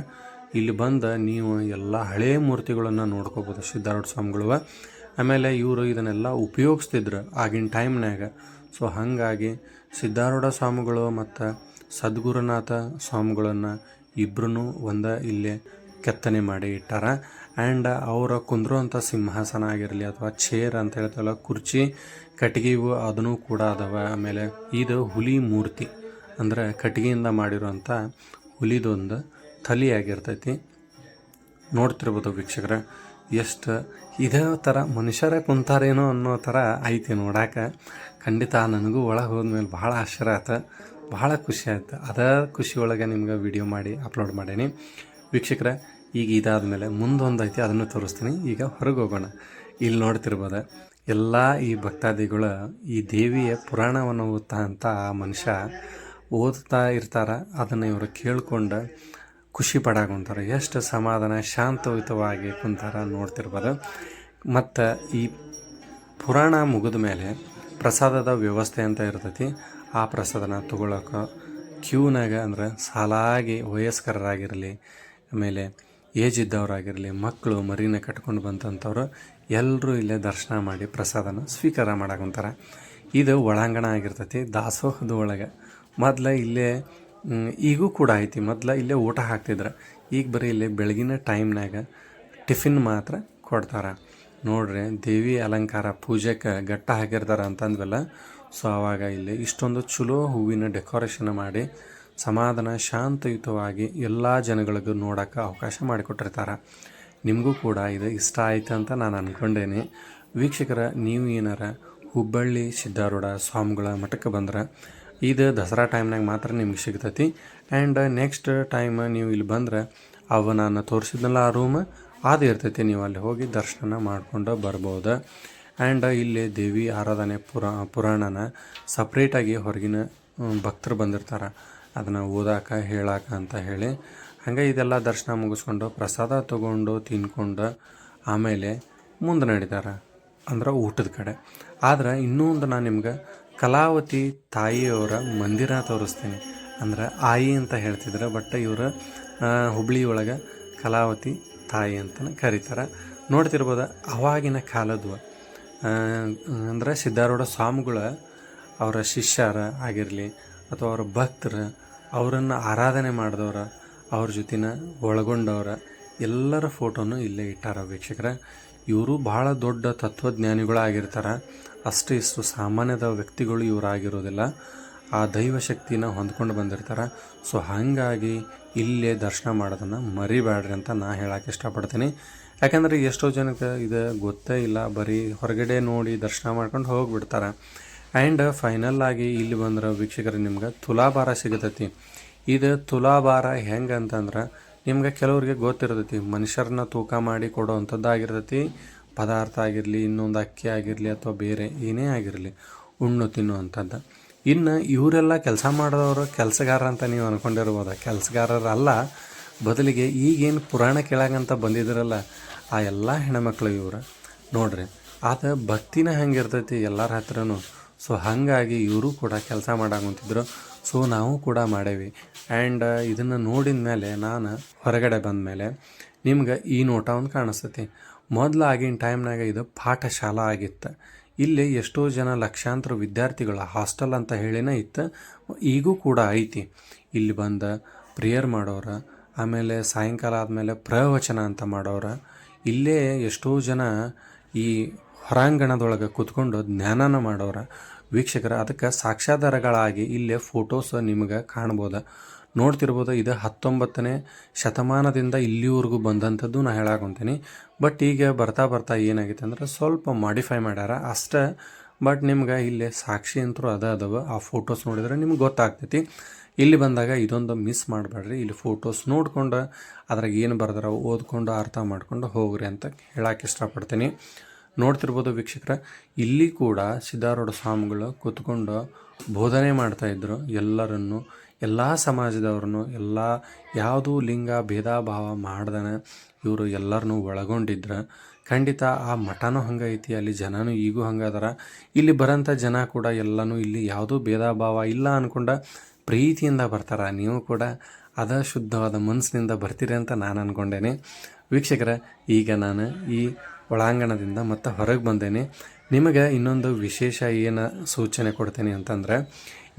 ಇಲ್ಲಿ ಬಂದು ನೀವು ಎಲ್ಲ ಹಳೇ ಮೂರ್ತಿಗಳನ್ನು ನೋಡ್ಕೋಬೋದು ಸಿದ್ಧಾರೂಢ ಸ್ವಾಮಿಗಳು. ಆಮೇಲೆ ಇವರು ಇದನ್ನೆಲ್ಲ ಉಪಯೋಗಿಸ್ತಿದ್ರು ಆಗಿನ ಟೈಮ್ನಾಗ. ಸೊ ಹಾಗಾಗಿ ಸಿದ್ಧಾರೂಢ ಸ್ವಾಮಿಗಳು ಮತ್ತು ಸದ್ಗುರುನಾಥ ಸ್ವಾಮಿಗಳನ್ನು ಇಬ್ಬರೂ ಇಲ್ಲೇ ಕೆತ್ತನೆ ಮಾಡಿ ಇಟ್ಟಾರ. ಆ್ಯಂಡ್ ಅವರ ಕುಂದ್ರುವಂಥ ಸಿಂಹಾಸನ ಆಗಿರಲಿ ಅಥವಾ ಚೇರ್ ಅಂತ ಹೇಳ್ತೀವಲ್ಲ, ಕುರ್ಚಿ ಕಟ್ಟಿಗೆ ಇವು ಅದನ್ನು ಕೂಡ ಅದಾವೆ. ಆಮೇಲೆ ಇದು ಹುಲಿ ಮೂರ್ತಿ ಅಂದರೆ ಕಟ್ಟಿಗೆಯಿಂದ ಮಾಡಿರುವಂಥ ಹುಲಿದೊಂದು ತಲೆ ಆಗಿರ್ತೈತಿ. ನೋಡ್ತಿರ್ಬೋದು ವೀಕ್ಷಕರೇ, ಎಷ್ಟು ಇದೇ ಥರ ಮನುಷ್ಯರ ಕುಂತಾರೇನೋ ಅನ್ನೋ ಥರ ಐತಿ ನೋಡಾಕ. ಖಂಡಿತ ನನಗೂ ಒಳಗೆ ಹೋದ್ಮೇಲೆ ಭಾಳ ಆಶ್ಚರ್ಯ ಆಯ್ತು, ಭಾಳ ಖುಷಿ ಆಯ್ತು. ಅದೇ ಖುಷಿ ಒಳಗೆ ನಿಮ್ಗೆ ವಿಡಿಯೋ ಮಾಡಿ ಅಪ್ಲೋಡ್ ಮಾಡೀನಿ ವೀಕ್ಷಕರೇ. ಈಗ ಇದಾದಮೇಲೆ ಮುಂದೊಂದು ಐತಿ, ಅದನ್ನು ತೋರಿಸ್ತೀನಿ. ಈಗ ಹೊರಗೆ ಹೋಗೋಣ. ಇಲ್ಲಿ ನೋಡ್ತಿರ್ಬೋದು ಎಲ್ಲ ಈ ಭಕ್ತಾದಿಗಳು ಈ ದೇವಿಯ ಪುರಾಣವನ್ನು ಓದ್ತಾ ಅಂತ ಆ ಮನುಷ್ಯ ಓದ್ತಾ ಇರ್ತಾರೆ. ಅದನ್ನು ಇವರು ಕೇಳ್ಕೊಂಡು ಖುಷಿ ಪಡಾಕೊಂತಾರೆ. ಎಷ್ಟು ಸಮಾಧಾನ ಶಾಂತಯುತವಾಗಿ ಕುಂತಾರ ನೋಡ್ತಿರ್ಬೋದು. ಮತ್ತು ಈ ಪುರಾಣ ಮುಗಿದ ಮೇಲೆ ಪ್ರಸಾದದ ವ್ಯವಸ್ಥೆ ಅಂತ ಇರ್ತೈತಿ. ಆ ಪ್ರಸಾದನ ತೊಗೊಳಕ್ಕೆ ಕ್ಯೂನಾಗ ಅಂದ್ರೆ ಸಾಲಾಗಿ ವಯಸ್ಕರಾಗಿರಲಿ, ಆಮೇಲೆ ಏಜ್ ಇದ್ದವರಾಗಿರಲಿ, ಮಕ್ಕಳು ಮರಿನ ಕಟ್ಕೊಂಡು ಬಂತಂಥವ್ರು ಎಲ್ಲರೂ ಇಲ್ಲೇ ದರ್ಶನ ಮಾಡಿ ಪ್ರಸಾದನ ಸ್ವೀಕಾರ ಮಾಡಾಕೊಂತಾರೆ. ಇದು ಒಳಾಂಗಣ ಆಗಿರ್ತೈತಿ ದಾಸೋಹದ ಒಳಗೆ. ಮೊದಲು ಇಲ್ಲೇ ಈಗೂ ಕೂಡ ಐತಿ. ಮೊದಲು ಇಲ್ಲೇ ಊಟ ಹಾಕ್ತಿದ್ರು. ಈಗ ಬರೀ ಇಲ್ಲೇ ಬೆಳಗಿನ ಟೈಮ್ನಾಗ ಟಿಫಿನ್ ಮಾತ್ರ ಕೊಡ್ತಾರೆ. ನೋಡ್ರಿ, ದೇವಿ ಅಲಂಕಾರ ಪೂಜೆಗೆ ಗಟ್ಟ ಹಾಕಿರ್ತಾರೆ ಅಂತಂದ್ವಲ್ಲ. ಸೊ ಆವಾಗ ಇಲ್ಲಿ ಇಷ್ಟೊಂದು ಚಲೋ ಹೂವಿನ ಡೆಕೋರೇಷನ್ ಮಾಡಿ ಸಮಾಧಾನ ಶಾಂತಯುತವಾಗಿ ಎಲ್ಲ ಜನಗಳಿಗೂ ನೋಡೋಕ್ಕೆ ಅವಕಾಶ ಮಾಡಿಕೊಟ್ಟಿರ್ತಾರೆ. ನಿಮಗೂ ಕೂಡ ಇದು ಇಷ್ಟ ಆಯ್ತು ಅಂತ ನಾನು ಅಂದ್ಕೊಂಡೇನೆ ವೀಕ್ಷಕರ. ನೀವು ಏನಾರ ಹುಬ್ಬಳ್ಳಿ ಸಿದ್ಧಾರೂಢ ಸ್ವಾಮಿಗಳ ಮಠಕ್ಕೆ ಬಂದ್ರೆ ಇದು ದಸರಾ ಟೈಮ್ನಾಗ ಮಾತ್ರ ನಿಮ್ಗೆ ಸಿಗ್ತೈತಿ. ಆ್ಯಂಡ್ ನೆಕ್ಸ್ಟ್ ಟೈಮ್ ನೀವು ಇಲ್ಲಿ ಬಂದ್ರೆ ಅವು ನಾನು ತೋರಿಸಿದ್ನಲ್ಲ ಆ ರೂಮ್ ಅದು ಇರ್ತೈತಿ. ನೀವು ಅಲ್ಲಿ ಹೋಗಿ ದರ್ಶನ ಮಾಡ್ಕೊಂಡು ಬರ್ಬೋದು. ಆ್ಯಂಡ್ ಇಲ್ಲಿ ದೇವಿ ಆರಾಧನೆ ಪುರಾಣನ ಸಪ್ರೇಟಾಗಿ ಹೊರಗಿನ ಭಕ್ತರು ಬಂದಿರ್ತಾರೆ ಅದನ್ನು ಓದಾಕ ಹೇಳಾಕ ಅಂತ ಹೇಳಿ. ಹಾಗೆ ಇದೆಲ್ಲ ದರ್ಶನ ಮುಗಿಸ್ಕೊಂಡು ಪ್ರಸಾದ ತೊಗೊಂಡು ತಿನ್ಕೊಂಡು ಆಮೇಲೆ ಮುಂದೆ ನಡೀತಾರೆ ಅಂದ್ರೆ ಊಟದ ಕಡೆ. ಆದ್ರೆ ಇನ್ನೂ ಒಂದು ನಾನು ನಿಮ್ಗೆ ಕಲಾವತಿ ತಾಯಿಯವರ ಮಂದಿರ ತೋರಿಸ್ತೀನಿ. ಅಂದ್ರೆ ಆಯಿ ಅಂತ ಹೇಳ್ತಿದ್ರು, ಬಟ್ ಇವರು ಹುಬ್ಳಿ ಒಳಗೆ ಕಲಾವತಿ ತಾಯಿ ಅಂತ ಕರೀತಾರೆ. ನೋಡ್ತಿರ್ಬೋದು ಅವಾಗಿನ ಕಾಲದ್ದು ಅಂದರೆ ಸಿದ್ಧಾರೂಢ ಸ್ವಾಮಿಗಳ ಅವರ ಶಿಷ್ಯರ ಆಗಿರಲಿ ಅಥವಾ ಅವರ ಭಕ್ತರು, ಅವರನ್ನು ಆರಾಧನೆ ಮಾಡಿದವ್ರ, ಅವ್ರ ಜೊತೆನ ಒಳಗೊಂಡವ್ರ ಎಲ್ಲರ ಫೋಟೋನು ಇಲ್ಲೇ ಇಟ್ಟಾರ ವೀಕ್ಷಕರ. ಇವರು ಭಾಳ ದೊಡ್ಡ ತತ್ವಜ್ಞಾನಿಗಳಾಗಿರ್ತಾರೆ. ಅಷ್ಟು ಇಷ್ಟು ಸಾಮಾನ್ಯದ ವ್ಯಕ್ತಿಗಳು ಇವರಾಗಿರೋದಿಲ್ಲ. ಆ ದೈವಶಕ್ತಿನ ಹೊಂದ್ಕೊಂಡು ಬಂದಿರ್ತಾರೆ. ಸೊ ಹಾಗಾಗಿ ಇಲ್ಲೇ ದರ್ಶನ ಮಾಡೋದನ್ನು ಮರಿಬೇಡ್ರಿ ಅಂತ ನಾ ಹೇಳೋಕೆ ಇಷ್ಟಪಡ್ತೀನಿ. ಯಾಕಂದರೆ ಎಷ್ಟೋ ಜನಕ್ಕೆ ಇದು ಗೊತ್ತೇ ಇಲ್ಲ, ಬರೀ ಹೊರಗಡೆ ನೋಡಿ ದರ್ಶನ ಮಾಡ್ಕೊಂಡು ಹೋಗಿಬಿಡ್ತಾರೆ. ಆ್ಯಂಡ್ ಫೈನಲ್ ಆಗಿ ಇಲ್ಲಿ ಬಂದ್ರೆ ವೀಕ್ಷಕರು ನಿಮ್ಗೆ ತುಲಾಭಾರ ಸಿಗತೈತಿ. ಇದು ತುಲಾಭಾರ ಹೆಂಗೆ ಅಂತಂದ್ರೆ ನಿಮ್ಗೆ ಕೆಲವ್ರಿಗೆ ಗೊತ್ತಿರ್ತೈತಿ, ಮನುಷ್ಯರನ್ನ ತೂಕ ಮಾಡಿ ಕೊಡೋವಂಥದ್ದಾಗಿರ್ತೈತಿ. ಪದಾರ್ಥ ಆಗಿರಲಿ, ಇನ್ನೊಂದು ಅಕ್ಕಿ ಆಗಿರಲಿ ಅಥವಾ ಬೇರೆ ಏನೇ ಆಗಿರಲಿ ಉಣ್ಣು ತಿನ್ನುವಂಥದ್ದು. ಇನ್ನು ಇವರೆಲ್ಲ ಕೆಲಸ ಮಾಡಿದವರು ಕೆಲಸಗಾರ ಅಂತ ನೀವು ಅಂದ್ಕೊಂಡಿರ್ಬೋದು. ಕೆಲಸಗಾರರಲ್ಲ, ಬದಲಿಗೆ ಈಗೇನು ಪುರಾಣ ಕೇಳಾಗಂತ ಬಂದಿದ್ರಲ್ಲ ಆ ಎಲ್ಲ ಹೆಣ್ಮಕ್ಳು ಇವರು ನೋಡ್ರಿ. ಆತ ಭಕ್ತಿನ ಹೆಂಗಿರ್ತೈತಿ ಎಲ್ಲರ ಹತ್ರನೂ. ಸೊ ಹಾಗಾಗಿ ಇವರು ಕೂಡ ಕೆಲಸ ಮಾಡಾಕಂತಿದ್ರು. ಸೊ ನಾವು ಕೂಡ ಮಾಡೇವಿ. ಆ್ಯಂಡ್ ಇದನ್ನು ನೋಡಿದ ಮೇಲೆ ನಾನು ಹೊರಗಡೆ ಬಂದ ಮೇಲೆ ನಿಮ್ಗೆ ಈ ನೋಟ ಒಂದು ಕಾಣಿಸ್ತೈತಿ. ಮೊದಲು ಆಗಿನ ಟೈಮ್ನಾಗ ಇದು ಪಾಠಶಾಲಾ ಆಗಿತ್ತು. ಇಲ್ಲಿ ಎಷ್ಟೋ ಜನ ಲಕ್ಷಾಂತರ ವಿದ್ಯಾರ್ಥಿಗಳ ಹಾಸ್ಟೆಲ್ ಅಂತ ಹೇಳಿನೇ ಇತ್ತು, ಈಗೂ ಕೂಡ ಐತಿ. ಇಲ್ಲಿ ಬಂದು ಪ್ರೇಯರ್ ಮಾಡೋರು, ಆಮೇಲೆ ಸಾಯಂಕಾಲ ಆದಮೇಲೆ ಪ್ರವಚನ ಅಂತ ಮಾಡೋರು. ಇಲ್ಲೇ ಎಷ್ಟೋ ಜನ ಈ ಹೊರಾಂಗಣದೊಳಗೆ ಕೂತ್ಕೊಂಡು ಜ್ಞಾನನ ಮಾಡೋರು ವೀಕ್ಷಕರ. ಅದಕ್ಕೆ ಸಾಕ್ಷ್ಯಾಧಾರಗಳಾಗಿ ಇಲ್ಲೇ ಫೋಟೋಸ್ ನಿಮಗೆ ಕಾಣ್ಬೋದು, ನೋಡ್ತಿರ್ಬೋದು. ಇದು 19ನೇ ಶತಮಾನದಿಂದ ಇಲ್ಲಿವರೆಗೂ ಬಂದಂಥದ್ದು ನಾ ಹೇಳಾಕೊಂತೀನಿ. ಬಟ್ ಈಗ ಬರ್ತಾ ಬರ್ತಾ ಏನಾಗೈತೆ ಅಂದ್ರೆ ಸ್ವಲ್ಪ ಮಾಡಿಫೈ ಮಾಡ್ಯಾರ ಅಷ್ಟೇ. ಬಟ್ ನಿಮ್ಗೆ ಇಲ್ಲಿ ಸಾಕ್ಷಿ ಅಂತರೂ ಅದಾವ. ಆ ಫೋಟೋಸ್ ನೋಡಿದ್ರೆ ನಿಮ್ಗೆ ಗೊತ್ತಾಗ್ತೈತಿ. ಇಲ್ಲಿ ಬಂದಾಗ ಇದೊಂದು ಮಿಸ್ ಮಾಡಬೇಡ್ರಿ. ಇಲ್ಲಿ ಫೋಟೋಸ್ ನೋಡ್ಕೊಂಡು ಅದ್ರಾಗ ಏನು ಬರ್ದಾರ ಓದ್ಕೊಂಡು ಅರ್ಥ ಮಾಡ್ಕೊಂಡು ಹೋಗ್ರಿ ಅಂತ ಹೇಳಕ್ಕೆ ಇಷ್ಟಪಡ್ತೀನಿ. ನೋಡ್ತಿರ್ಬೋದು ವೀಕ್ಷಕರ, ಇಲ್ಲಿ ಕೂಡ ಸಿದ್ಧಾರೂಢ ಸ್ವಾಮಿಗಳು ಕೂತ್ಕೊಂಡು ಬೋಧನೆ ಮಾಡ್ತಾಯಿದ್ರು. ಎಲ್ಲರನ್ನು, ಎಲ್ಲ ಸಮಾಜದವ್ರನ್ನು, ಎಲ್ಲ ಯಾವುದೂ ಲಿಂಗ ಭೇದ ಭಾವ ಮಾಡ್ದಾನೆ ಇವರು ಎಲ್ಲರನ್ನೂ ಒಳಗೊಂಡಿದ್ರು. ಖಂಡಿತ ಆ ಮಠನೂ ಹಂಗೈತಿ, ಅಲ್ಲಿ ಜನನೂ ಈಗೂ ಹಂಗದಾರ. ಇಲ್ಲಿ ಬರೋಂಥ ಜನ ಕೂಡ ಎಲ್ಲನೂ ಇಲ್ಲಿ ಯಾವುದೂ ಭೇದ ಭಾವ ಇಲ್ಲ ಅಂದ್ಕೊಂಡ ಪ್ರೀತಿಯಿಂದ ಬರ್ತಾರೆ. ನೀವು ಕೂಡ ಅದ ಶುದ್ಧವಾದ ಮನಸ್ಸಿನಿಂದ ಬರ್ತೀರಿ ಅಂತ ನಾನು ಅಂದ್ಕೊಂಡೇನೆ ವೀಕ್ಷಕರ. ಈಗ ನಾನು ಈ ಒಳಾಂಗಣದಿಂದ ಮತ್ತೆ ಹೊರಗೆ ಬಂದೇನೆ. ನಿಮಗೆ ಇನ್ನೊಂದು ವಿಶೇಷ ಏನು ಸೂಚನೆ ಕೊಡ್ತೀನಿ ಅಂತಂದರೆ,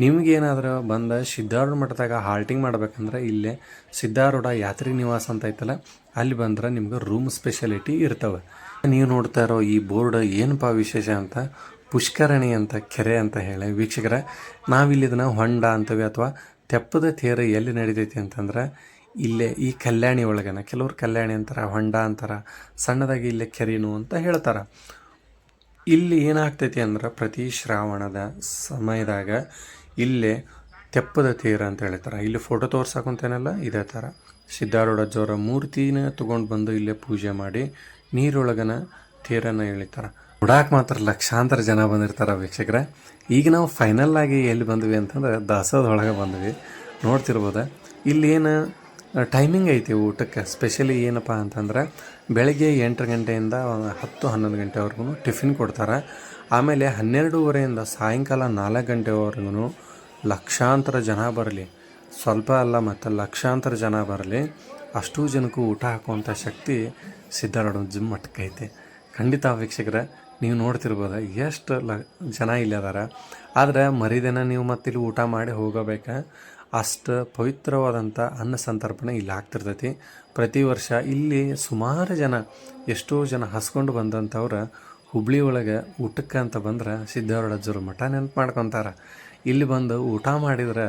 ನಿಮಗೇನಾದರೂ ಬಂದ ಸಿದ್ಧಾರೂಢ ಮಠದಾಗ ಹಾಲ್ಟಿಂಗ್ ಮಾಡ್ಬೇಕಂದ್ರೆ ಇಲ್ಲೇ ಸಿದ್ಧಾರೂಢ ಯಾತ್ರಿ ನಿವಾಸ ಅಂತ ಐತಲ್ಲ, ಅಲ್ಲಿ ಬಂದ್ರೆ ನಿಮ್ಗೆ ರೂಮ್ ಸ್ಪೆಷಾಲಿಟಿ ಇರ್ತವೆ. ನೀವು ನೋಡ್ತಾ ಇರೋ ಈ ಬೋರ್ಡ್ ಏನಪ್ಪ ವಿಶೇಷ ಅಂತ, ಪುಷ್ಕರಣಿ ಅಂತ ಕೆರೆ ಅಂತ ಹೇಳಿ ವೀಕ್ಷಕರೇ, ನಾವಿಲ್ಲಿ ಇದನ್ನು ಹೊಂಡ ಅಂತೀವಿ ಅಥವಾ ತೆಪ್ಪದ ತೇರು ಎಲ್ಲಿ ನಡೀತೈತಿ ಅಂತಂದ್ರೆ ಇಲ್ಲೇ ಈ ಕಲ್ಯಾಣಿ ಒಳಗನ. ಕೆಲವ್ರು ಕಲ್ಯಾಣಿ ಅಂತಾರೆ, ಹೊಂಡ ಅಂತಾರೆ, ಸಣ್ಣದಾಗಿ ಇಲ್ಲೇ ಕೆರೆನು ಅಂತ ಹೇಳ್ತಾರೆ. ಇಲ್ಲಿ ಏನಾಗ್ತೈತಿ ಅಂದ್ರೆ ಪ್ರತಿ ಶ್ರಾವಣದ ಸಮಯದಾಗ ಇಲ್ಲೇ ತೆಪ್ಪದ ತೇರು ಅಂತ ಹೇಳ್ತಾರೆ. ಇಲ್ಲಿ ಫೋಟೋ ತೋರ್ಸಕ್ಕಂತೇನಲ್ಲ, ಇದೇ ಥರ ಸಿದ್ಧಾರೂಢ ಅಜ್ಜವರ ಮೂರ್ತಿನ ತೊಗೊಂಡು ಬಂದು ಇಲ್ಲೇ ಪೂಜೆ ಮಾಡಿ ನೀರೊಳಗನ ತೇರನ್ನು ಎಳಿತಾರೆ. ನೋಡಾಕೆ ಮಾತ್ರ ಲಕ್ಷಾಂತರ ಜನ ಬಂದಿರ್ತಾರೆ ವೀಕ್ಷಕರೇ. ಈಗ ನಾವು ಫೈನಲ್ ಆಗಿ ಎಲ್ಲಿ ಬಂದ್ವಿ ಅಂತಂದ್ರೆ ದಾಸೋಹದೊಳಗೆ ಬಂದ್ವಿ. ನೋಡ್ತಿರ್ಬೋದು ಇಲ್ಲೇನು ಟೈಮಿಂಗ್ ಐತಿ ಊಟಕ್ಕೆ. ಸ್ಪೆಷಲಿ ಏನಪ್ಪ ಅಂತಂದ್ರೆ ಬೆಳಗ್ಗೆ 8 ಗಂಟೆಯಿಂದ 10-11 ಗಂಟೆವರೆಗೂ ಟಿಫಿನ್ ಕೊಡ್ತಾರೆ. ಆಮೇಲೆ 12:30 ಸಾಯಂಕಾಲ 4 ಗಂಟೆವರೆಗೂ ಲಕ್ಷಾಂತರ ಜನ ಬರಲಿ, ಸ್ವಲ್ಪ ಅಲ್ಲ ಮತ್ತು ಲಕ್ಷಾಂತರ ಜನ ಬರಲಿ, ಅಷ್ಟು ಜನಕ್ಕೂ ಊಟ ಹಾಕುವಂಥ ಶಕ್ತಿ ಸಿದ್ಧಾರೂಢ ಮಠಕ್ಕೆ ಐತೆ. ಖಂಡಿತ ವೀಕ್ಷಕರೇ, ನೀವು ನೋಡ್ತಿರ್ಬೋದು ಎಷ್ಟು ಜನ ಇಲ್ಲಿ ಅದಾರ. ಆದರೆ ಮರಿದಿನ ನೀವು ಮತ್ತಿಲ್ಲಿ ಊಟ ಮಾಡಿ ಹೋಗಬೇಕು. ಅಷ್ಟು ಪವಿತ್ರವಾದಂಥ ಅನ್ನ ಸಂತರ್ಪಣೆ ಇಲ್ಲಿ ಆಗ್ತಿರ್ತೈತಿ. ಪ್ರತಿ ವರ್ಷ ಇಲ್ಲಿ ಸುಮಾರು ಜನ, ಎಷ್ಟೋ ಜನ ಹಸ್ಕೊಂಡು ಬಂದಂಥವ್ರು ಹುಬ್ಳಿ ಒಳಗೆ ಊಟಕ್ಕೆ ಅಂತ ಬಂದ್ರೆ ಸಿದ್ಧಾರೂಢ ಅಜ್ಜವ್ರ ಮಠ ನೆನಪು ಮಾಡ್ಕೊತಾರೆ. ಇಲ್ಲಿ ಬಂದು ಊಟ ಮಾಡಿದ್ರೆ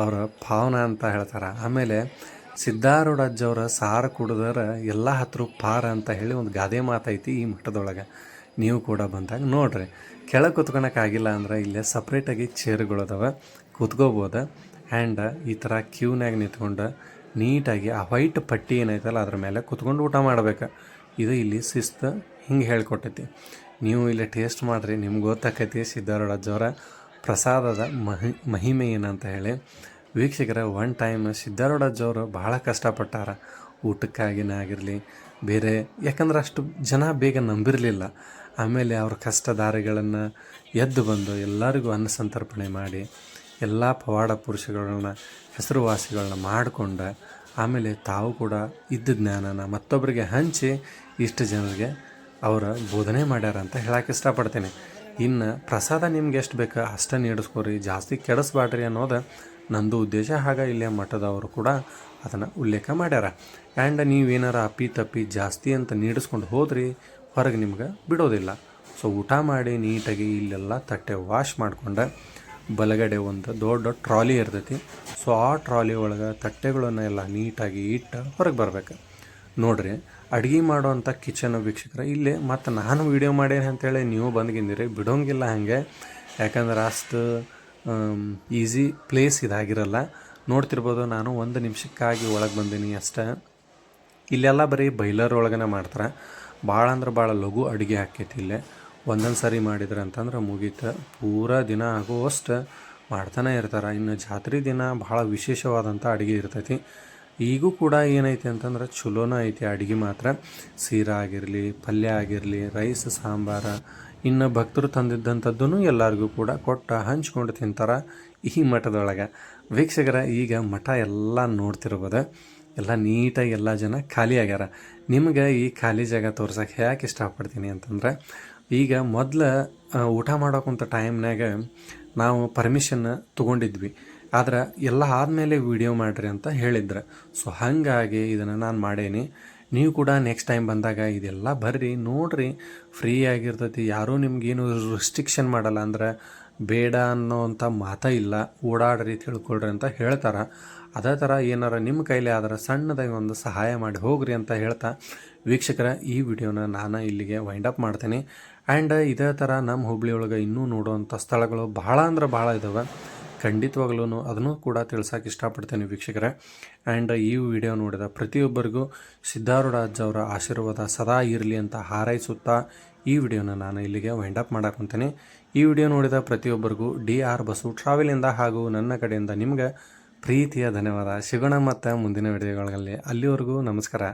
ಅವರ ಭಾವನ ಅಂತ ಹೇಳ್ತಾರೆ. ಆಮೇಲೆ ಸಿದ್ಧಾರೂಢ ಅಜ್ಜವರ ಸಾರು ಕುಡಿದ್ರೆ ಎಲ್ಲ ಹತ್ರ ಪಾರ ಅಂತ ಹೇಳಿ ಒಂದು ಗಾದೆ ಮಾತೈತಿ ಈ ಮಠದೊಳಗೆ. ನೀವು ಕೂಡ ಬಂದಾಗ ನೋಡ್ರಿ. ಕೆಳಗೆ ಕೂತ್ಕೊಳಕ್ಕಾಗಿಲ್ಲ ಅಂದ್ರೆ ಇಲ್ಲೇ ಸಪ್ರೇಟಾಗಿ ಚೇರುಗಳದಾವೆ, ಕೂತ್ಕೋಬೋದು. ಆ್ಯಂಡ್ ಈ ಥರ ಕ್ಯೂನಾಗ ನಿಂತ್ಕೊಂಡು ನೀಟಾಗಿ ಆ ವೈಟ್ ಪಟ್ಟಿ ಏನೈತಲ್ಲ ಅದ್ರ ಮೇಲೆ ಕೂತ್ಕೊಂಡು ಊಟ ಮಾಡ್ಬೇಕು. ಇದು ಇಲ್ಲಿ ಶಿಸ್ತು ಹಿಂಗೆ ಹೇಳ್ಕೊಟ್ಟೈತಿ. ನೀವು ಇಲ್ಲಿ ಟೇಸ್ಟ್ ಮಾಡಿರಿ, ನಿಮ್ಗೆ ಗೊತ್ತಾಕೈತಿ ಸಿದ್ಧಾರೂಢ ಅಜ್ಜವರ ಪ್ರಸಾದದ ಮಹಿಮೆ ಏನಂತ ಹೇಳಿ. ವೀಕ್ಷಕರ, ಒನ್ ಟೈಮ್ ಸಿದ್ಧಾರೂಢ ಅಜ್ಜವರು ಭಾಳ ಕಷ್ಟಪಟ್ಟಾರ ಊಟಕ್ಕಾಗಿನೇ ಆಗಿರಲಿ ಬೇರೆ, ಯಾಕಂದ್ರೆ ಅಷ್ಟು ಜನ ಬೇಗ ನಂಬಿರಲಿಲ್ಲ. ಆಮೇಲೆ ಅವ್ರ ಕಷ್ಟ ದಾರಿಗಳನ್ನು ಎದ್ದು ಬಂದು ಎಲ್ಲರಿಗೂ ಅನ್ನ ಸಂತರ್ಪಣೆ ಮಾಡಿ ಎಲ್ಲ ಪವಾಡ ಪುರುಷಗಳನ್ನ ಹೆಸರುವಾಸಿಗಳನ್ನ ಮಾಡಿಕೊಂಡು ಆಮೇಲೆ ತಾವು ಕೂಡ ಇದ್ದ ಜ್ಞಾನನ ಮತ್ತೊಬ್ಬರಿಗೆ ಹಂಚಿ ಇಷ್ಟು ಜನರಿಗೆ ಅವರ ಬೋಧನೆ ಮಾಡ್ಯಾರ ಅಂತ ಹೇಳಕ್ಕೆ ಇಷ್ಟಪಡ್ತೇನೆ. ಇನ್ನು ಪ್ರಸಾದ ನಿಮ್ಗೆ ಎಷ್ಟು ಬೇಕು ಅಷ್ಟೇ ನೀಡಿಸ್ಕೊರಿ, ಜಾಸ್ತಿ ಕೆಡಿಸ್ಬಾಡ್ರಿ ಅನ್ನೋದು ನಂದು ಉದ್ದೇಶ. ಹಾಗೆ ಇಲ್ಲೇ ಮಠದವರು ಕೂಡ ಅದನ್ನು ಉಲ್ಲೇಖ ಮಾಡ್ಯಾರ. ಆ್ಯಂಡ್ ನೀವೇನಾರ ಅಪ್ಪಿ ತಪ್ಪಿ ಜಾಸ್ತಿ ಅಂತ ನೀಡಿಸ್ಕೊಂಡು ಹೋದ್ರಿ ಹೊರಗೆ ನಿಮ್ಗೆ ಬಿಡೋದಿಲ್ಲ. ಸೊ ಊಟ ಮಾಡಿ ನೀಟಾಗಿ ಇಲ್ಲೆಲ್ಲ ತಟ್ಟೆ ವಾಶ್ ಮಾಡ್ಕೊಂಡು ಬಲಗಡೆ ಒಂದು ದೊಡ್ಡ ಟ್ರಾಲಿ ಇರ್ತೈತಿ. ಸೊ ಆ ಟ್ರಾಲಿ ಒಳಗೆ ತಟ್ಟೆಗಳನ್ನು ಎಲ್ಲ ನೀಟಾಗಿ ಇಟ್ಟು ಹೊರಗೆ ಬರ್ಬೇಕು. ನೋಡಿರಿ, ಅಡುಗೆ ಮಾಡೋವಂಥ ಕಿಚನ್ ವೀಕ್ಷಕರ ಇಲ್ಲೇ. ಮತ್ತು ನಾನು ವೀಡಿಯೋ ಮಾಡೇನೆ ಅಂತೇಳಿ ನೀವು ಬಂದ್ಗಿಂದಿರಿ, ಬಿಡೋಂಗಿಲ್ಲ ಹಾಗೆ. ಯಾಕಂದ್ರೆ ಅಷ್ಟು ಈಸಿ ಪ್ಲೇಸ್ ಇದಾಗಿರಲ್ಲ. ನೋಡ್ತಿರ್ಬೋದು, ನಾನು 1 ನಿಮಿಷಕ್ಕಾಗಿ ಒಳಗೆ ಬಂದೀನಿ ಅಷ್ಟೇ. ಇಲ್ಲೆಲ್ಲ ಬರೀ ಬೈಲರ್ ಒಳಗನೆ ಮಾಡ್ತಾರೆ. ಭಾಳ ಅಂದ್ರೆ ಭಾಳ ಲಘು ಅಡುಗೆ ಹಾಕೈತಿ ಇಲ್ಲೇ. ಒಂದೊಂದು ಸರಿ ಮಾಡಿದ್ರೆ ಅಂತಂದ್ರೆ ಮುಗೀತು, ಪೂರಾ ದಿನ ಆಗುವಷ್ಟು ಮಾಡ್ತಾನೆ ಇರ್ತಾರೆ. ಇನ್ನು ಜಾತ್ರೆ ದಿನ ಭಾಳ ವಿಶೇಷವಾದಂಥ ಅಡುಗೆ ಇರ್ತೈತಿ. ಈಗೂ ಕೂಡ ಏನೈತಿ ಅಂತಂದ್ರೆ ಚಲೋನ ಐತಿ ಅಡುಗೆ ಮಾತ್ರ. ಸೀರಾ ಆಗಿರಲಿ, ಪಲ್ಯ ಆಗಿರಲಿ, ರೈಸ್, ಸಾಂಬಾರು, ಇನ್ನು ಭಕ್ತರು ತಂದಿದ್ದಂಥದ್ದೂ ಎಲ್ಲರಿಗೂ ಕೂಡ ಕೊಟ್ಟು ಹಂಚ್ಕೊಂಡು ತಿಂತಾರೆ ಈ ಮಠದೊಳಗೆ. ವೀಕ್ಷಕರ, ಈಗ ಮಠ ಎಲ್ಲ ನೋಡ್ತಿರ್ಬೋದು, ಎಲ್ಲ ನೀಟಾಗಿ ಎಲ್ಲ ಜನ ಖಾಲಿ ಆಗ್ಯಾರ. ನಿಮ್ಗೆ ಈ ಖಾಲಿ ಜಾಗ ತೋರ್ಸೋಕೆ ಯಾಕೆ ಇಷ್ಟಪಡ್ತೀನಿ ಅಂತಂದ್ರೆ, ಈಗ ಮೊದಲು ಊಟ ಮಾಡೋಕ್ಕಂಥ ಟೈಮ್ನಾಗ ನಾವು ಪರ್ಮಿಷನ್ ತೊಗೊಂಡಿದ್ವಿ, ಆದ್ರೆ ಎಲ್ಲ ಆದಮೇಲೆ ವೀಡಿಯೋ ಮಾಡಿರಿ ಅಂತ ಹೇಳಿದ್ರು. ಸೊ ಹಾಗಾಗಿ ಇದನ್ನು ನಾನು ಮಾಡೇನಿ. ನೀವು ಕೂಡ ನೆಕ್ಸ್ಟ್ ಟೈಮ್ ಬಂದಾಗ ಇದೆಲ್ಲ ಬರ್ರಿ, ನೋಡಿರಿ, ಫ್ರೀ ಆಗಿರ್ತೈತಿ. ಯಾರೂ ನಿಮ್ಗೇನು ರಿಸ್ಟ್ರಿಕ್ಷನ್ ಮಾಡಲ್ಲ. ಅಂದ್ರೆ ಬೇಡ ಅನ್ನೋವಂಥ ಮಾತಾ ಇಲ್ಲ, ಓಡಾಡ್ರಿ ತಿಳ್ಕೊಳ್ರಿ ಅಂತ ಹೇಳ್ತಾರೆ. ಅದೇ ಥರ ಏನಾರ ನಿಮ್ಮ ಕೈಲಿ ಆದ್ರೆ ಸಣ್ಣದಾಗಿ ಒಂದು ಸಹಾಯ ಮಾಡಿ ಹೋಗ್ರಿ ಅಂತ ಹೇಳ್ತಾ ವೀಕ್ಷಕರ, ಈ ವಿಡಿಯೋನ ನಾನು ಇಲ್ಲಿಗೆ ವೈಂಡ್ ಅಪ್ ಮಾಡ್ತೀನಿ. ಆ್ಯಂಡ್ ಇದೇ ಥರ ನಮ್ಮ ಹುಬ್ಳಿ ಒಳಗೆ ಇನ್ನೂ ನೋಡುವಂಥ ಸ್ಥಳಗಳು ಭಾಳ ಅಂದ್ರೆ ಭಾಳ ಇದ್ದಾವೆ. ಖಂಡಿತವಾಗ್ಲೂ ಅದನ್ನು ಕೂಡ ತಿಳ್ಸೋಕೆ ಇಷ್ಟಪಡ್ತೇನೆ ವೀಕ್ಷಕರೇ. ಆ್ಯಂಡ್ ಈ ವಿಡಿಯೋ ನೋಡಿದ ಪ್ರತಿಯೊಬ್ಬರಿಗೂ ಸಿದ್ಧಾರೂಢ ಅಜ್ಜವರ ಆಶೀರ್ವಾದ ಸದಾ ಇರಲಿ ಅಂತ ಹಾರೈಸುತ್ತಾ ಈ ವಿಡಿಯೋನ ನಾನು ಇಲ್ಲಿಗೆ ವೈಂಡ್ ಅಪ್ ಮಾಡಾಕೊಂತೀನಿ. ಈ ವಿಡಿಯೋ ನೋಡಿದ ಪ್ರತಿಯೊಬ್ಬರಿಗೂ DR ಬಸು ಟ್ರಾವೆಲಿಂದ ಹಾಗೂ ನನ್ನ ಕಡೆಯಿಂದ ನಿಮ್ಗೆ ಪ್ರೀತಿಯ ಧನ್ಯವಾದ. ಸಿಗೋಣ ಮತ್ತು ಮುಂದಿನ ವಿಡಿಯೋಗಳಲ್ಲಿ. ಅಲ್ಲಿವರೆಗೂ ನಮಸ್ಕಾರ.